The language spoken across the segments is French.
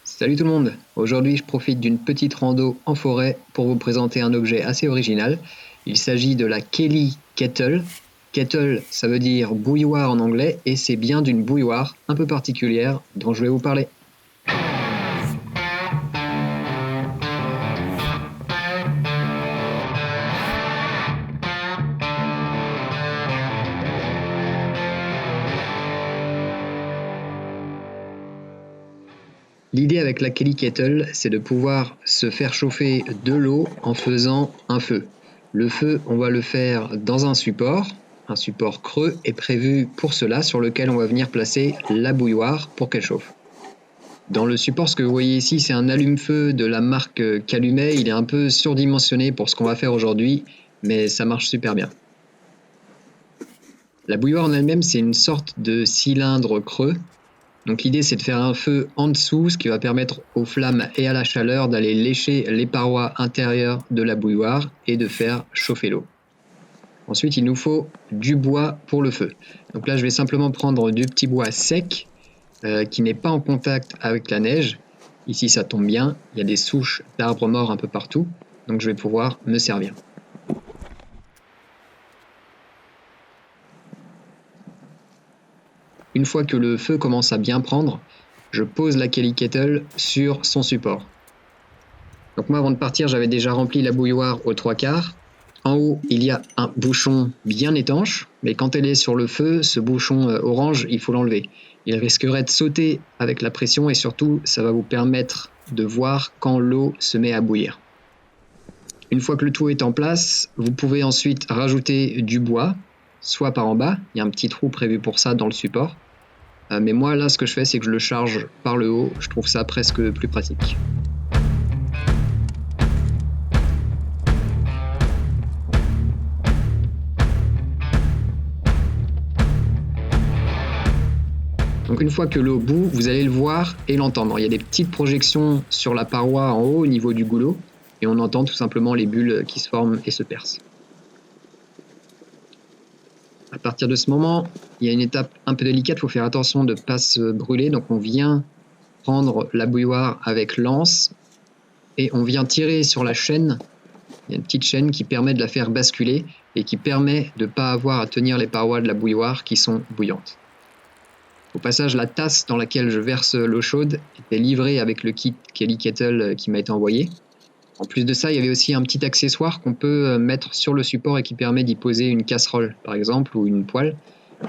Salut tout le monde. Aujourd'hui je profite d'une petite rando en forêt pour vous présenter un objet assez original. Il s'agit de la Kelly Kettle. Kettle, ça veut dire bouilloire en anglais et c'est bien d'une bouilloire un peu particulière dont je vais vous parler. L'idée avec la Kelly Kettle, c'est de pouvoir se faire chauffer de l'eau en faisant un feu. Le feu, on va le faire dans un support creux est prévu pour cela, sur lequel on va venir placer la bouilloire pour qu'elle chauffe. Dans le support, ce que vous voyez ici, c'est un allume-feu de la marque Calumet. Il est un peu surdimensionné pour ce qu'on va faire aujourd'hui, mais ça marche super bien. La bouilloire en elle-même, c'est une sorte de cylindre creux. Donc l'idée, c'est de faire un feu en dessous, ce qui va permettre aux flammes et à la chaleur d'aller lécher les parois intérieures de la bouilloire et de faire chauffer l'eau. Ensuite, il nous faut du bois pour le feu. Donc là, je vais simplement prendre du petit bois sec qui n'est pas en contact avec la neige. Ici, ça tombe bien, il y a des souches d'arbres morts un peu partout, donc je vais pouvoir me servir. Une fois que le feu commence à bien prendre, je pose la Kelly Kettle sur son support. Donc moi, avant de partir, j'avais déjà rempli la bouilloire aux 3/4. En haut, il y a un bouchon bien étanche, mais quand elle est sur le feu, ce bouchon orange, il faut l'enlever. Il risquerait de sauter avec la pression et surtout, ça va vous permettre de voir quand l'eau se met à bouillir. Une fois que le tout est en place, vous pouvez ensuite rajouter du bois, soit par en bas, il y a un petit trou prévu pour ça dans le support. Mais moi, là, ce que je fais, c'est que je le charge par le haut, je trouve ça presque plus pratique. Donc une fois que l'eau bout, vous allez le voir et l'entendre. Il y a des petites projections sur la paroi en haut au niveau du goulot et on entend tout simplement les bulles qui se forment et se percent. À partir de ce moment, il y a une étape un peu délicate, il faut faire attention de ne pas se brûler. Donc on vient prendre la bouilloire avec l'anse et on vient tirer sur la chaîne. Il y a une petite chaîne qui permet de la faire basculer et qui permet de ne pas avoir à tenir les parois de la bouilloire qui sont bouillantes. Au passage, la tasse dans laquelle je verse l'eau chaude était livrée avec le kit Kelly Kettle qui m'a été envoyé. En plus de ça, il y avait aussi un petit accessoire qu'on peut mettre sur le support et qui permet d'y poser une casserole, par exemple, ou une poêle,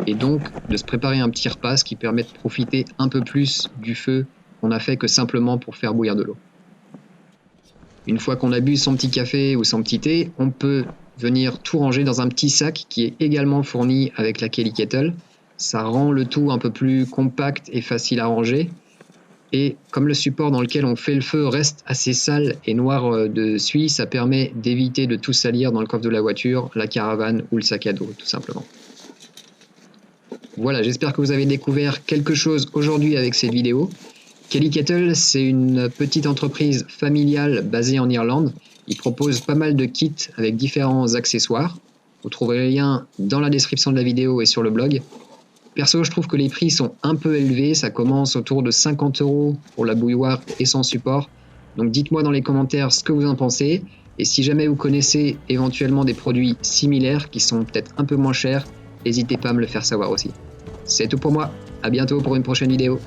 et donc de se préparer un petit repas, ce qui permet de profiter un peu plus du feu qu'on a fait que simplement pour faire bouillir de l'eau. Une fois qu'on a bu son petit café ou son petit thé, on peut venir tout ranger dans un petit sac qui est également fourni avec la Kelly Kettle. Ça rend le tout un peu plus compact et facile à ranger. Et comme le support dans lequel on fait le feu reste assez sale et noir de suie, ça permet d'éviter de tout salir dans le coffre de la voiture, la caravane ou le sac à dos, tout simplement. Voilà, j'espère que vous avez découvert quelque chose aujourd'hui avec cette vidéo. Kelly Kettle, c'est une petite entreprise familiale basée en Irlande. Ils proposent pas mal de kits avec différents accessoires. Vous trouverez les liens dans la description de la vidéo et sur le blog. Perso, je trouve que les prix sont un peu élevés, ça commence autour de 50 € pour la bouilloire et son support. Donc dites-moi dans les commentaires ce que vous en pensez. Et si jamais vous connaissez éventuellement des produits similaires qui sont peut-être un peu moins chers, n'hésitez pas à me le faire savoir aussi. C'est tout pour moi, à bientôt pour une prochaine vidéo.